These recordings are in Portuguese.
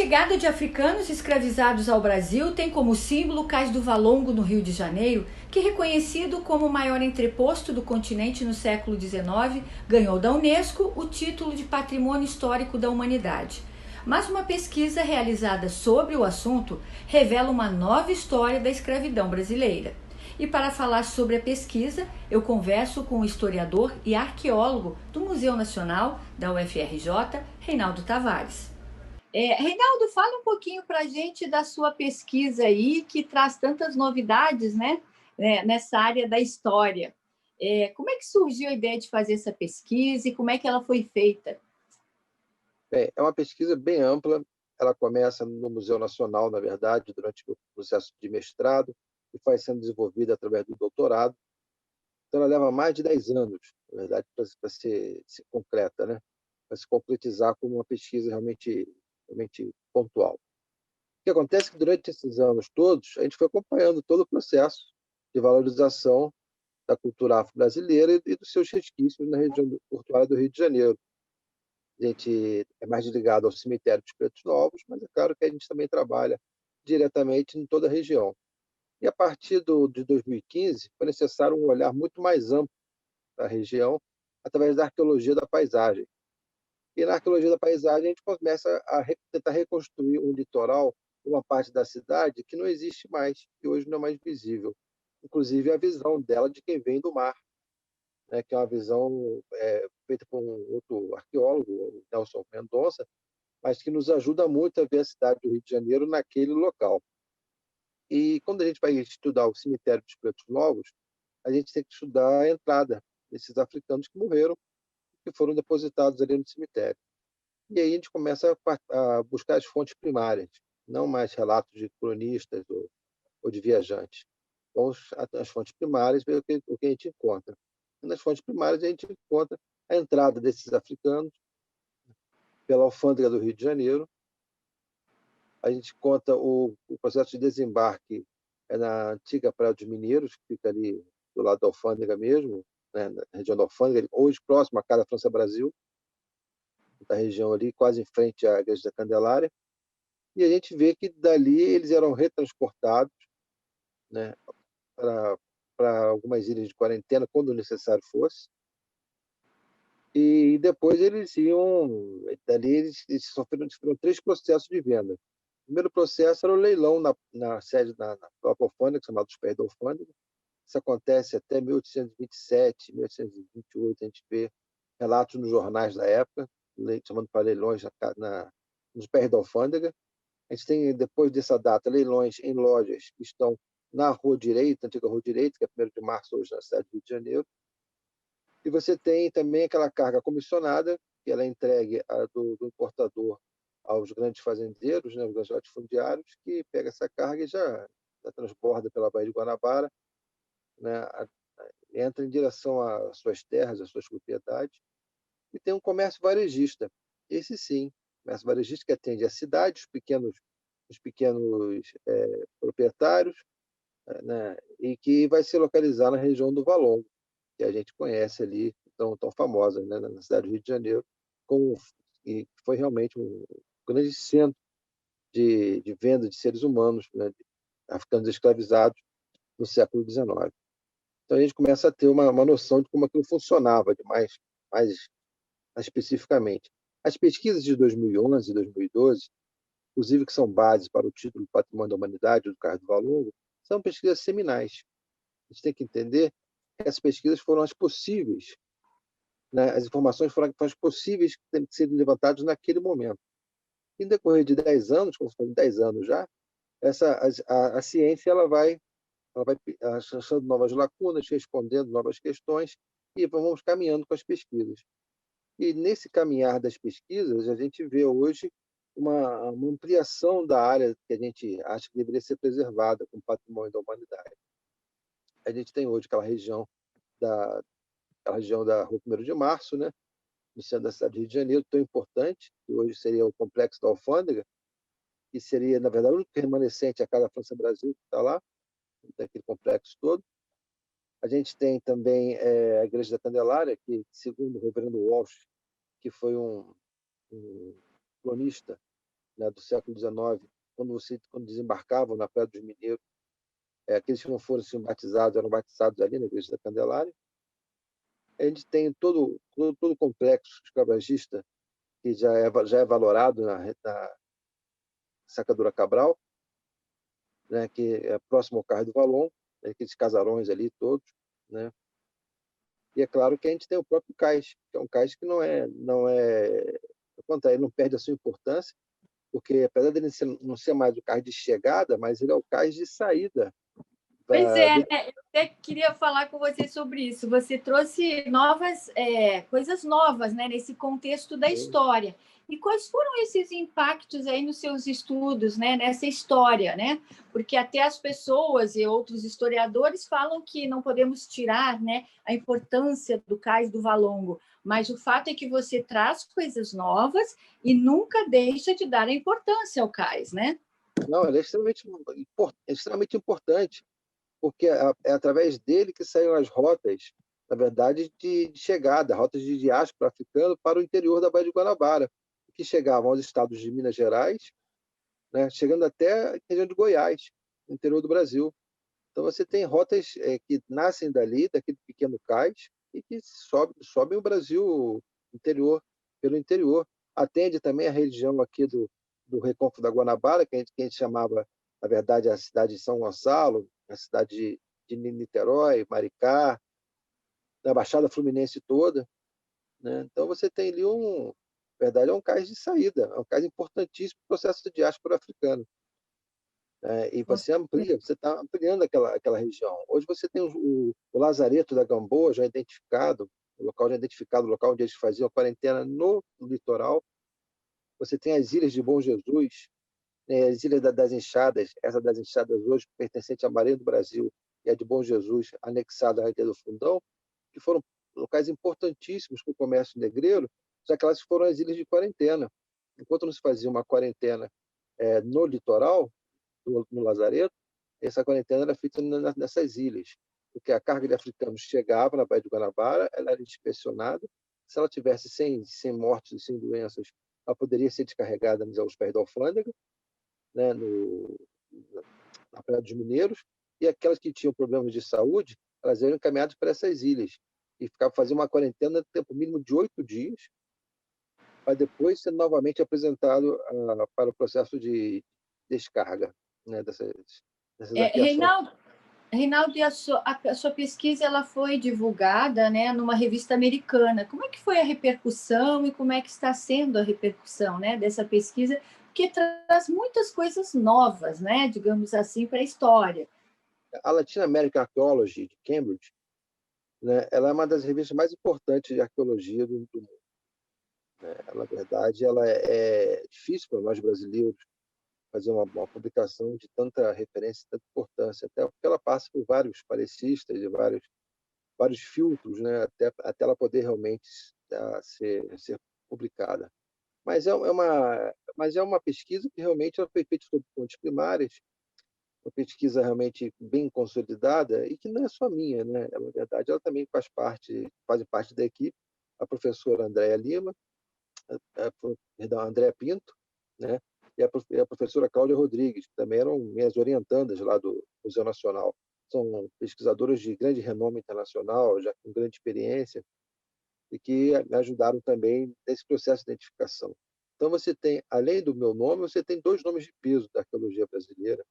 chegada de africanos escravizados ao Brasil tem como símbolo o Cais do Valongo, no Rio de Janeiro, que, reconhecido como o maior entreposto do continente no século XIX, ganhou da Unesco o título de Patrimônio Histórico da Humanidade. Mas uma pesquisa realizada sobre o assunto revela uma nova história da escravidão brasileira. E para falar sobre a pesquisa, eu converso com o historiador e arqueólogo do Museu Nacional da UFRJ, Reinaldo Tavares. Reinaldo, fala um pouquinho para a gente da sua pesquisa aí, que traz tantas novidades, né, nessa área da história. Como é que surgiu a ideia de fazer essa pesquisa e como é que ela foi feita? Bem, é uma pesquisa bem ampla. Ela começa no Museu Nacional, na verdade, durante o processo de mestrado, e vai sendo desenvolvida através do doutorado. Então, ela leva mais de 10 anos, na verdade, para ser concreta, né? Para se concretizar como uma pesquisa realmente pontual. O que acontece é que, durante esses anos todos, a gente foi acompanhando todo o processo de valorização da cultura afro-brasileira e dos seus resquícios na região portuária do Rio de Janeiro. A gente é mais ligado ao cemitério dos Pretos Novos, mas é claro que a gente também trabalha diretamente em toda a região. E a partir de 2015, foi necessário um olhar muito mais amplo da região, através da arqueologia da paisagem. E na arqueologia da paisagem, a gente começa a tentar reconstruir um litoral, uma parte da cidade que não existe mais, que hoje não é mais visível. Inclusive a visão dela de quem vem do mar, né, que é uma visão feita por um outro arqueólogo, o Nelson Mendonça, mas que nos ajuda muito a ver a cidade do Rio de Janeiro naquele local. E quando a gente vai estudar o cemitério dos Pretos Novos, a gente tem que estudar a entrada desses africanos que morreram, que foram depositados ali no cemitério. E aí a gente começa a buscar as fontes primárias, não mais relatos de cronistas ou de viajantes. Então, as fontes primárias, ver o que a gente encontra. E nas fontes primárias, a gente encontra a entrada desses africanos pela alfândega do Rio de Janeiro. A gente conta o processo de desembarque na antiga Praia dos Mineiros, que fica ali do lado da alfândega mesmo, né, na região da alfândega, hoje próximo à Casa França Brasil, da região ali, quase em frente à Igreja da Candelária. E a gente vê que dali eles eram retransportados, né, para algumas ilhas de quarentena, quando necessário fosse. E depois eles iam, dali eles sofreram 3 processos de venda. O primeiro processo era o leilão na sede na própria alfândega, chamado dos Pés da Alfândega. Isso acontece até 1827, 1828, a gente vê relatos nos jornais da época, chamando para leilões nos Pés da Alfândega. A gente tem, depois dessa data, leilões em lojas que estão na Rua Direita, antiga Rua Direita, que é 1º de março, hoje na cidade do Rio de Janeiro. E você tem também aquela carga comissionada, que ela é entregue do importador aos grandes fazendeiros, né, os grandes latifundiários, que pega essa carga e já transborda pela Baía de Guanabara, né, entra em direção às suas terras, às suas propriedades. E tem um comércio varejista. Esse sim, comércio varejista que atende a cidade, os pequenos proprietários, né, e que vai se localizar na região do Valongo, que a gente conhece ali, tão famosa, né, na cidade do Rio de Janeiro, e foi realmente um grande centro de venda de seres humanos, né, de africanos escravizados no século XIX. Então a gente começa a ter uma noção de como aquilo funcionava, mais especificamente. As pesquisas de 2011 e 2012, inclusive que são base para o título do Patrimônio da Humanidade, do Carlos do Valongo, são pesquisas seminais. A gente tem que entender que essas pesquisas foram as possíveis, né? As informações foram as possíveis que têm que ser levantadas naquele momento. E no decorrer de 10 anos, como foi 10 anos já, a ciência ela vai achando novas lacunas, respondendo novas questões, e vamos caminhando com as pesquisas. E nesse caminhar das pesquisas, a gente vê hoje uma ampliação da área que a gente acha que deveria ser preservada como patrimônio da humanidade. A gente tem hoje aquela região da Rua 1º de Março, né, no centro da cidade do Rio de Janeiro, tão importante, que hoje seria o Complexo da Alfândega, que seria, na verdade, o único remanescente a Casa França Brasil, que está lá, daquele complexo todo. A gente tem também a Igreja da Candelária, que, segundo o reverendo Walsh, que foi um cronista né, do século XIX, quando desembarcavam na Praia dos Mineiros, aqueles que não foram assim, batizados eram batizados ali na Igreja da Candelária. A gente tem todo o complexo escravagista que já é valorado na Sacadura Cabral, né, que é próximo ao Cais do Valongo, né, aqueles casarões ali todos, né? E é claro que a gente tem o próprio cais, que é um cais que ao contrário, ele não perde a sua importância, porque apesar dele não ser mais o cais de chegada, mas ele é o cais de saída Pois é, do. né? Eu até queria falar com você sobre isso. Você trouxe novas coisas novas, né, nesse contexto da história. E quais foram esses impactos aí nos seus estudos, né, nessa história, né? Porque até as pessoas e outros historiadores falam que não podemos tirar, né, a importância do Cais do Valongo, mas o fato é que você traz coisas novas e nunca deixa de dar a importância ao cais, né? Não, ele é extremamente importante, porque é através dele que saíram as rotas, na verdade, de chegada, rotas de diáspora africano para o interior da Baía de Guanabara, que chegavam aos estados de Minas Gerais, né, chegando até a região de Goiás, no interior do Brasil. Então, você tem rotas que nascem dali, daquele pequeno cais, e que sobem o Brasil pelo interior. Atende também a região aqui do Recôncavo da Guanabara, que a gente chamava, na verdade, a cidade de São Gonçalo, a cidade de Niterói, Maricá, da Baixada Fluminense toda, né? Então, você tem ali na verdade, é um cais de saída, é um cais importantíssimo para o processo de diáspora africano. E você está ampliando aquela região. Hoje você tem o Lazareto da Gamboa já identificado, o local onde eles faziam a quarentena no litoral. Você tem as ilhas de Bom Jesus, né, as ilhas das Enxadas, essa das Enxadas hoje pertencente à Marinha do Brasil e a de Bom Jesus, anexada à Ilha do Fundão, que foram locais importantíssimos para o comércio negreiro, já que elas foram as ilhas de quarentena. Enquanto não se fazia uma quarentena no litoral, no Lazareto, essa quarentena era feita nessas ilhas, porque a carga de africanos chegava na Baía de Guanabara, ela era inspecionada, se ela tivesse sem mortes e sem doenças, ela poderia ser descarregada aos pés da alfândega, né, na Praia dos Mineiros, e aquelas que tinham problemas de saúde, elas eram encaminhadas para essas ilhas, e faziam uma quarentena de tempo mínimo de 8 dias, para depois ser novamente apresentado para o processo de descarga, né, dessas apiações. Reinaldo, Reinaldo, e a sua pesquisa ela foi divulgada, né, numa revista americana. Como é que foi a repercussão e como é que está sendo a repercussão, né, dessa pesquisa? Que traz muitas coisas novas, né, digamos assim, para a história. A Latin American Archaeology, de Cambridge, né, ela é uma das revistas mais importantes de arqueologia do mundo. Né? Na verdade, ela é difícil para nós brasileiros fazer uma publicação de tanta referência, tanta importância, até porque ela passa por vários parecistas e vários filtros, né, até ela poder realmente ser publicada. Mas é uma pesquisa que realmente ela foi feita sobre fontes primárias, uma pesquisa realmente bem consolidada e que não é só minha, né? Na verdade, ela também faz parte da equipe, a professora Andréa Lima, perdão, Andréa Pinto, né? E a professora Cláudia Rodrigues, que também eram minhas orientandas lá do Museu Nacional. São pesquisadoras de grande renome internacional, já com grande experiência, e que me ajudaram também nesse processo de identificação. Então, você tem, além do meu nome, você tem dois nomes de peso da arqueologia brasileira,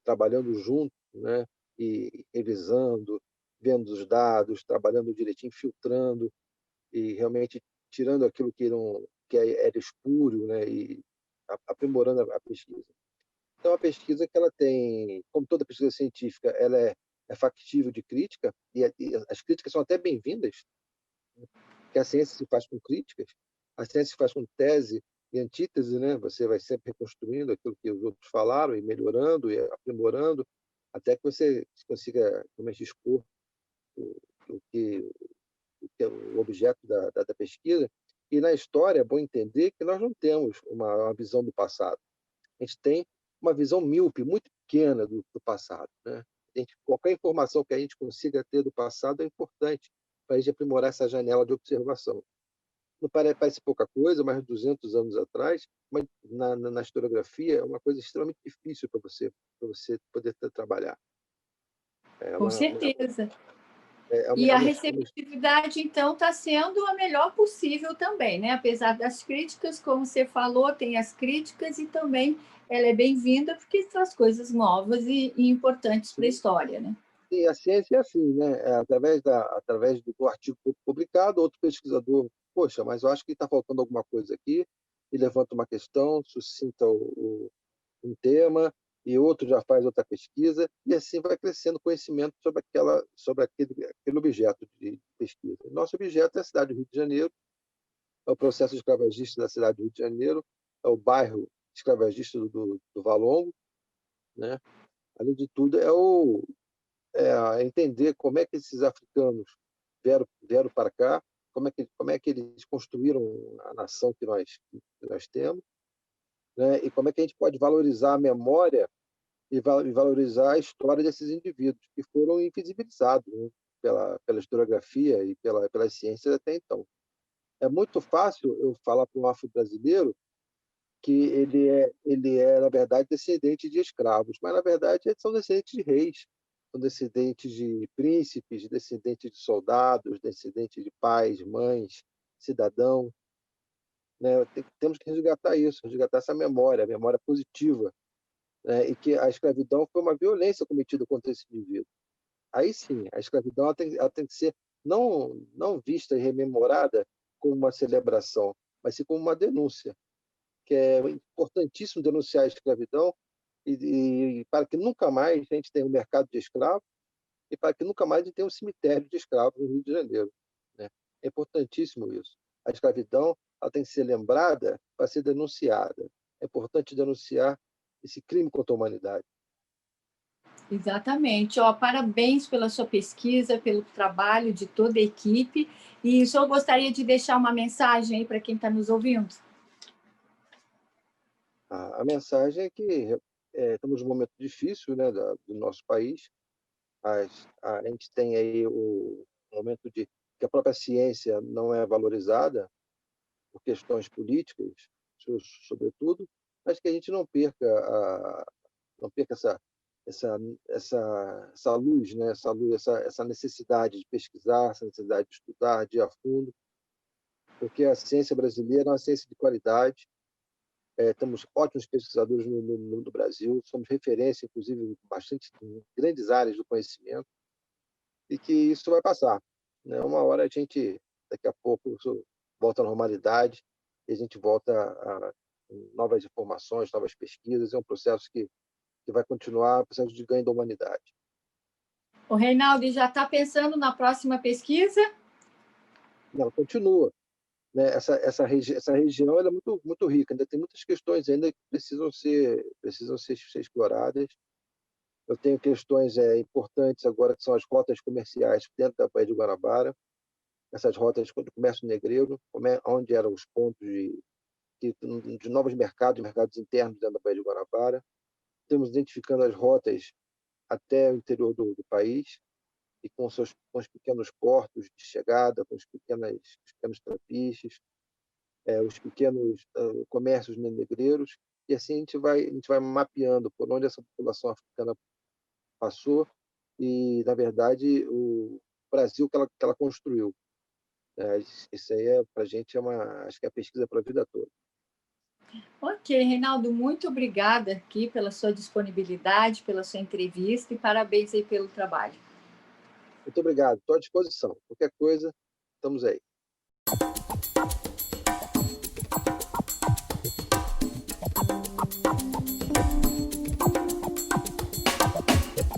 trabalhando junto, né? E revisando, vendo os dados, trabalhando direitinho, filtrando e realmente tirando aquilo que era espúrio, né? E aprimorando a pesquisa. Então, a pesquisa que ela tem, como toda pesquisa científica, ela é factível de crítica, e as críticas são até bem-vindas, que a ciência se faz com críticas, a ciência se faz com tese e antítese, né? Você vai sempre reconstruindo aquilo que os outros falaram e melhorando e aprimorando, até que você consiga realmente expor o, o que, que é o objeto da pesquisa. E na história é bom entender que nós não temos uma visão do passado. A gente tem uma visão míope, muito pequena do passado, né? Qualquer informação que a gente consiga ter do passado é importante para a gente aprimorar essa janela de observação. não parece pouca coisa, mas 200 anos atrás, mas na historiografia é uma coisa extremamente difícil para você poder trabalhar. É Com uma, certeza. é uma, E é a uma, receptividade, então, está sendo a melhor possível também, né? Apesar das críticas, como você falou, tem as críticas e também ela é bem-vinda porque traz coisas novas e importantes para a história, né? sim, a ciência é assim, né? Através do artigo publicado, outro pesquisador, poxa, mas eu acho que está faltando alguma coisa aqui, e levanta uma questão, suscita um tema, e outro já faz outra pesquisa, e assim vai crescendo conhecimento sobre aquele objeto de pesquisa. Nosso objeto é a cidade do Rio de Janeiro, é o processo escravagista da cidade do Rio de Janeiro, é o bairro escravagista do Valongo, né? Além de tudo, é entender como é que esses africanos vieram para cá, como é que eles construíram a nação que nós temos, né? E como é que a gente pode valorizar a memória e valorizar a história desses indivíduos que foram invisibilizados, né? Pela historiografia e pelas ciências até então. É muito fácil eu falar para um afro-brasileiro que na verdade, descendente de escravos, mas, na verdade, eles são descendentes de reis, são descendentes de príncipes, descendentes de soldados, descendentes de pais, mães, cidadão. Né? Temos que resgatar isso, resgatar essa memória, a memória positiva, né? E que a escravidão foi uma violência cometida contra esse indivíduo. Aí sim, a escravidão ela tem que ser não vista e rememorada como uma celebração, mas sim como uma denúncia, que é importantíssimo denunciar a escravidão e para que nunca mais a gente tenha um mercado de escravos e para que nunca mais a gente tenha um cemitério de escravos no Rio de Janeiro. Né? É importantíssimo isso. A escravidão ela tem que ser lembrada para ser denunciada. É importante denunciar esse crime contra a humanidade. Exatamente. Ó, parabéns pela sua pesquisa, pelo trabalho de toda a equipe. E o senhor gostaria de deixar uma mensagem aí para quem está nos ouvindo? A mensagem é que estamos num momento difícil, né, do nosso país. A gente tem aí o momento de que a própria ciência não é valorizada por questões políticas, sobretudo, mas que a gente não perca essa, essa luz, né? Essa necessidade de pesquisar, essa necessidade de estudar, de ir a fundo, porque a ciência brasileira é uma ciência de qualidade. Temos ótimos pesquisadores no Brasil, somos referência, inclusive, bastante em grandes áreas do conhecimento, e que isso vai passar. Né? Uma hora a gente, daqui a pouco, isso volta à normalidade e a gente volta a novas informações, novas pesquisas. É um processo que vai continuar, um processo de ganho da humanidade. O Reinaldo já está pensando na próxima pesquisa? Não, continua. Né? Essa região ela é muito rica, ainda tem muitas questões ainda que precisam ser exploradas. Eu tenho questões importantes agora, que são as rotas comerciais dentro da Baía de Guanabara, essas rotas do comércio negreiro, onde eram os pontos de novos mercados internos dentro da Baía de Guanabara. Estamos identificando as rotas até o interior do país e com os pequenos portos de chegada, com os pequenos trapiches, os pequenos comércios negreiros, e assim a gente vai mapeando por onde essa população africana passou e, na verdade, o Brasil que ela construiu. Isso aí para a gente acho que é a pesquisa para a vida toda. Ok, Reinaldo, muito obrigada aqui pela sua disponibilidade, pela sua entrevista e parabéns aí pelo trabalho. Muito obrigado, estou à disposição. Qualquer coisa, estamos aí.